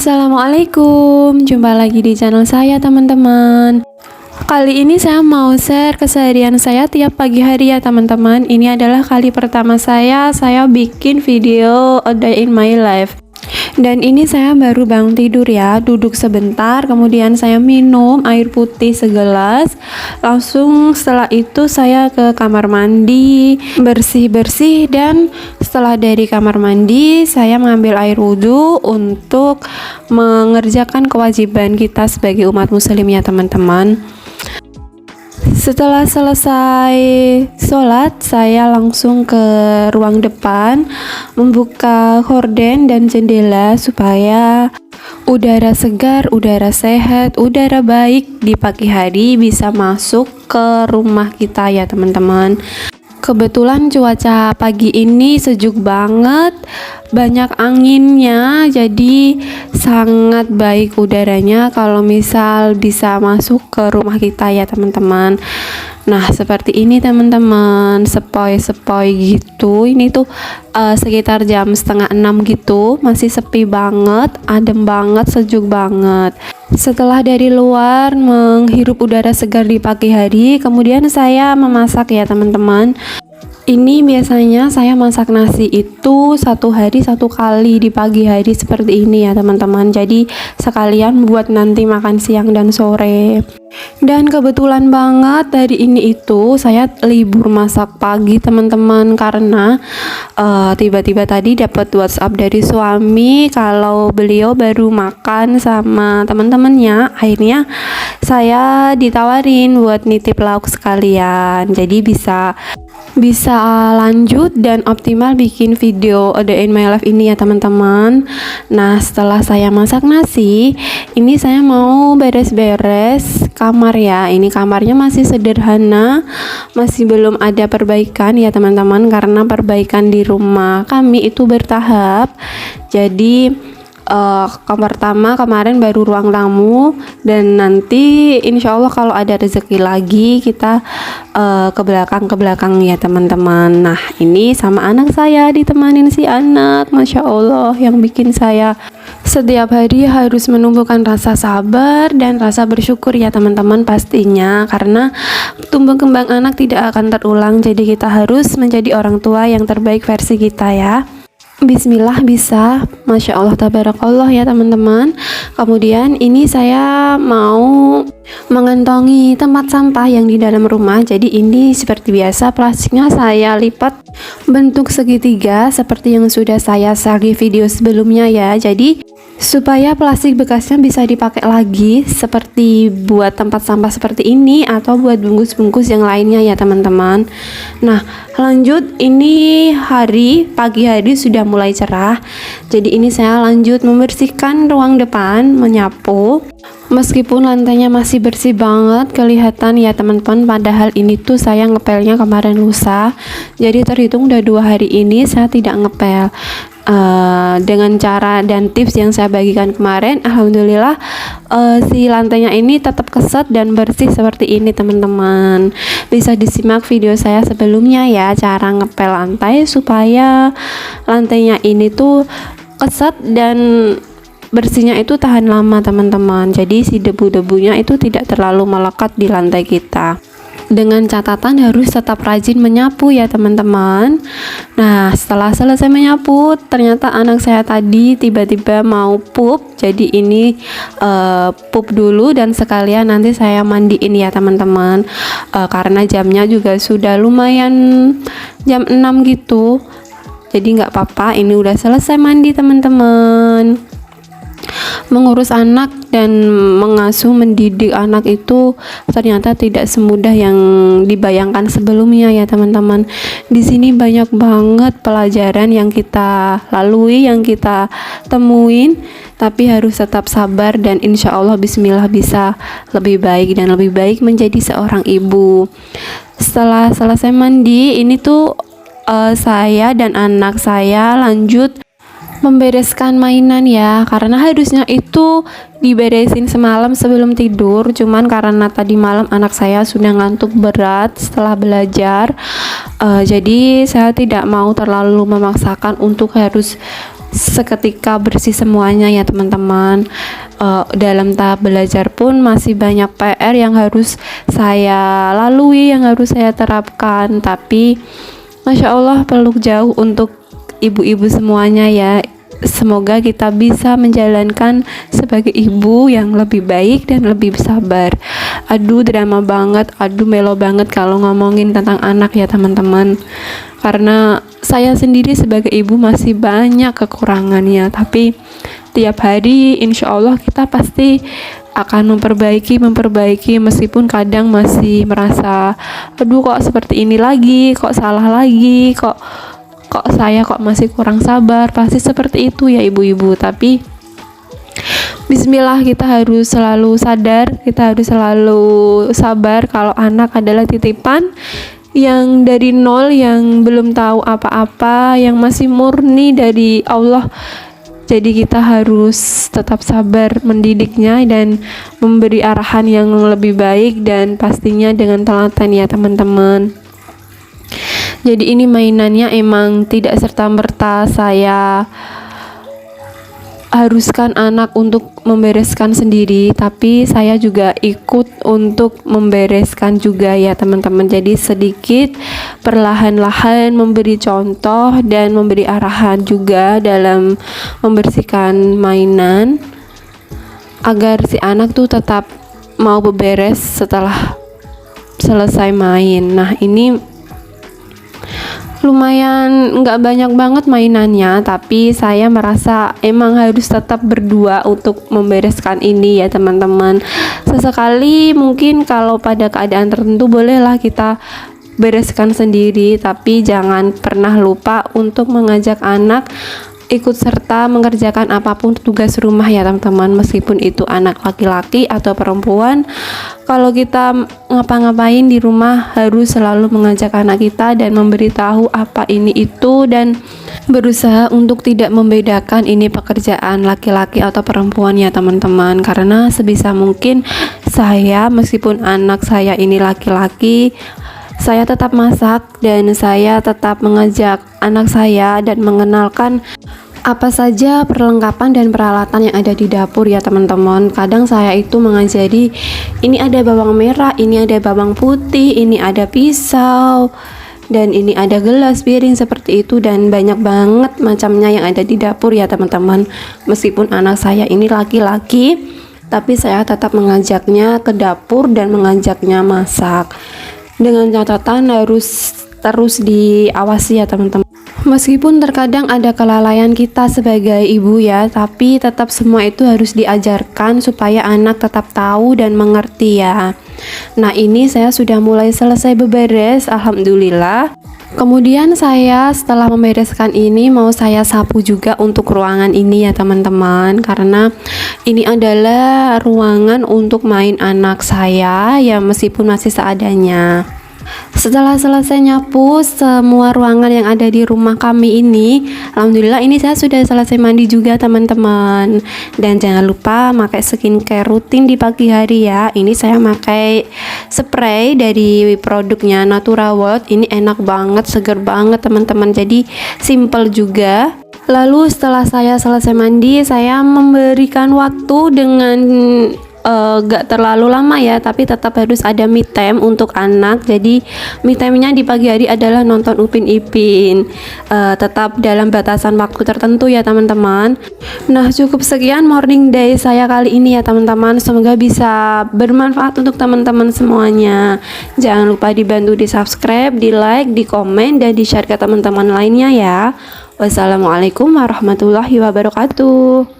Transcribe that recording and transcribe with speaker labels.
Speaker 1: Assalamualaikum, jumpa lagi di channel saya teman-teman. Kali ini saya mau share keseharian saya tiap pagi hari ya teman-teman. Ini adalah kali pertama saya bikin video A Day in My Life. Dan ini saya baru bangun tidur ya, duduk sebentar, kemudian saya minum air putih segelas. Langsung setelah itu saya ke kamar mandi, bersih-bersih, dan setelah dari kamar mandi saya mengambil air wudhu untuk mengerjakan kewajiban kita sebagai umat muslim ya teman-teman. Setelah selesai sholat, saya langsung ke ruang depan, membuka horden dan jendela supaya udara segar, udara sehat, udara baik di pagi hari bisa masuk ke rumah kita ya teman-teman. Kebetulan cuaca pagi ini sejuk banget, banyak anginnya, jadi sangat baik udaranya kalau misal bisa masuk ke rumah kita ya teman-teman. Nah seperti ini teman-teman, sepoi-sepoi gitu. Ini tuh sekitar jam 5:30 gitu, masih sepi banget, adem banget, sejuk banget. Setelah dari luar menghirup udara segar di pagi hari, kemudian saya memasak ya teman-teman. Ini biasanya saya masak nasi itu satu hari satu kali di pagi hari seperti ini ya teman-teman. Jadi sekalian buat nanti makan siang dan sore. Dan kebetulan banget dari ini itu saya libur masak pagi teman-teman, karena tiba-tiba tadi dapat WhatsApp dari suami kalau beliau baru makan sama teman-temannya. Akhirnya saya ditawarin buat nitip lauk sekalian, jadi bisa lanjut dan optimal bikin video A Day in My Life ini ya teman-teman. Nah setelah saya masak nasi, ini saya mau beres-beres kamar ya. Ini kamarnya masih sederhana, masih belum ada perbaikan ya teman-teman, karena perbaikan di rumah kami itu bertahap. Jadi kamar pertama kemarin baru ruang tamu, dan nanti insya Allah kalau ada rezeki lagi kita ke belakang ya teman-teman. Nah ini sama anak saya ditemanin si anak, Masya Allah, yang bikin saya setiap hari harus menumbuhkan rasa sabar dan rasa bersyukur ya teman-teman pastinya, karena tumbuh kembang anak tidak akan terulang. Jadi kita harus menjadi orang tua yang terbaik versi kita ya. Bismillah bisa, Masya Allah tabarakallah ya teman-teman. Kemudian ini saya mau mengantongi tempat sampah yang di dalam rumah. Jadi ini seperti biasa plastiknya saya lipat bentuk segitiga seperti yang sudah saya share di video sebelumnya ya. Jadi supaya plastik bekasnya bisa dipakai lagi seperti buat tempat sampah seperti ini atau buat bungkus-bungkus yang lainnya ya teman-teman. Nah lanjut, ini pagi hari sudah mulai cerah, jadi ini saya lanjut membersihkan ruang depan, menyapu. Meskipun lantainya masih bersih banget kelihatan ya teman-teman, padahal ini tuh saya ngepelnya kemarin lusa, jadi terhitung udah 2 hari ini saya tidak ngepel. Dengan cara dan tips yang saya bagikan kemarin, alhamdulillah si lantainya ini tetap keset dan bersih seperti ini teman-teman. Bisa disimak video saya sebelumnya ya, cara ngepel lantai supaya lantainya ini tuh keset dan bersihnya itu tahan lama teman-teman. Jadi si debu-debunya itu tidak terlalu melekat di lantai kita. Dengan catatan harus tetap rajin menyapu ya teman-teman. Nah setelah selesai menyapu, ternyata anak saya tadi tiba-tiba mau pup. Jadi ini pup dulu dan sekalian nanti saya mandiin ya teman-teman. Karena jamnya juga sudah lumayan jam 6 gitu. Jadi nggak apa-apa, ini udah selesai mandi teman-teman. Mengurus anak dan mengasuh mendidik anak itu ternyata tidak semudah yang dibayangkan sebelumnya ya teman-teman. Di sini banyak banget pelajaran yang kita lalui, yang kita temuin, tapi harus tetap sabar dan insya Allah bismillah bisa lebih baik dan lebih baik menjadi seorang ibu. Setelah selesai mandi, ini tuh saya dan anak saya lanjut membereskan mainan ya, karena harusnya itu diberesin semalam sebelum tidur, cuman karena tadi malam anak saya sudah ngantuk berat setelah belajar, jadi saya tidak mau terlalu memaksakan untuk harus seketika bersih semuanya ya teman-teman. Dalam tahap belajar pun masih banyak PR yang harus saya lalui, yang harus saya terapkan, tapi Masya Allah peluk jauh untuk ibu-ibu semuanya ya. Semoga kita bisa menjalankan sebagai ibu yang lebih baik dan lebih sabar. Aduh drama banget, aduh melo banget kalau ngomongin tentang anak ya teman-teman. Karena saya sendiri sebagai ibu masih banyak kekurangannya, tapi tiap hari insya Allah kita pasti akan memperbaiki meskipun kadang masih merasa aduh kok seperti ini lagi, kok salah lagi, kok saya masih kurang sabar. Pasti seperti itu ya ibu-ibu, tapi Bismillah, kita harus selalu sadar, kita harus selalu sabar kalau anak adalah titipan yang dari nol, yang belum tahu apa-apa, yang masih murni dari Allah. Jadi kita harus tetap sabar mendidiknya dan memberi arahan yang lebih baik, dan pastinya dengan telaten ya teman-teman. Jadi ini mainannya emang tidak serta-merta saya haruskan anak untuk membereskan sendiri, tapi saya juga ikut untuk membereskan juga ya teman-teman. Jadi sedikit perlahan-lahan memberi contoh dan memberi arahan juga dalam membersihkan mainan agar si anak tuh tetap mau beberes setelah selesai main. Nah ini lumayan nggak banyak banget mainannya, tapi saya merasa emang harus tetap berdua untuk membereskan ini ya teman-teman. Sesekali mungkin kalau pada keadaan tertentu bolehlah kita bereskan sendiri, tapi jangan pernah lupa untuk mengajak anak ikut serta mengerjakan apapun tugas rumah ya teman-teman, meskipun itu anak laki-laki atau perempuan. Kalau kita ngapa-ngapain di rumah harus selalu mengajak anak kita dan memberitahu apa ini itu, dan berusaha untuk tidak membedakan ini pekerjaan laki-laki atau perempuan ya teman-teman. Karena sebisa mungkin saya, meskipun anak saya ini laki-laki, saya tetap masak dan saya tetap mengajak anak saya dan mengenalkan apa saja perlengkapan dan peralatan yang ada di dapur ya teman-teman. Kadang saya itu mengajari, ini ada bawang merah, ini ada bawang putih, ini ada pisau, dan ini ada gelas, piring, seperti itu, dan banyak banget macamnya yang ada di dapur ya teman-teman. Meskipun anak saya ini laki-laki, tapi saya tetap mengajaknya ke dapur dan mengajaknya masak, dengan catatan harus terus diawasi ya teman-teman. Meskipun terkadang ada kelalaian kita sebagai ibu ya, tapi tetap semua itu harus diajarkan supaya anak tetap tahu dan mengerti ya. Nah ini saya sudah mulai selesai beberes, alhamdulillah. Kemudian saya setelah membereskan ini mau saya sapu juga untuk ruangan ini ya teman-teman, karena ini adalah ruangan untuk main anak saya ya, meskipun masih seadanya. Setelah selesai nyapu semua ruangan yang ada di rumah kami ini, alhamdulillah ini saya sudah selesai mandi juga teman-teman. Dan jangan lupa pakai skincare rutin di pagi hari ya. Ini saya pakai spray dari produknya Natura World. Ini enak banget, seger banget teman-teman. Jadi simple juga. Lalu setelah saya selesai mandi, saya memberikan waktu dengan gak terlalu lama ya, tapi tetap harus ada me time untuk anak. Jadi me time-nya di pagi hari adalah nonton Upin Ipin, tetap dalam batasan waktu tertentu ya teman-teman. Nah cukup sekian morning day saya kali ini ya teman-teman, semoga bisa bermanfaat untuk teman-teman semuanya. Jangan lupa dibantu di subscribe, di like, di komen, dan di share ke teman-teman lainnya ya. Wassalamualaikum warahmatullahi wabarakatuh.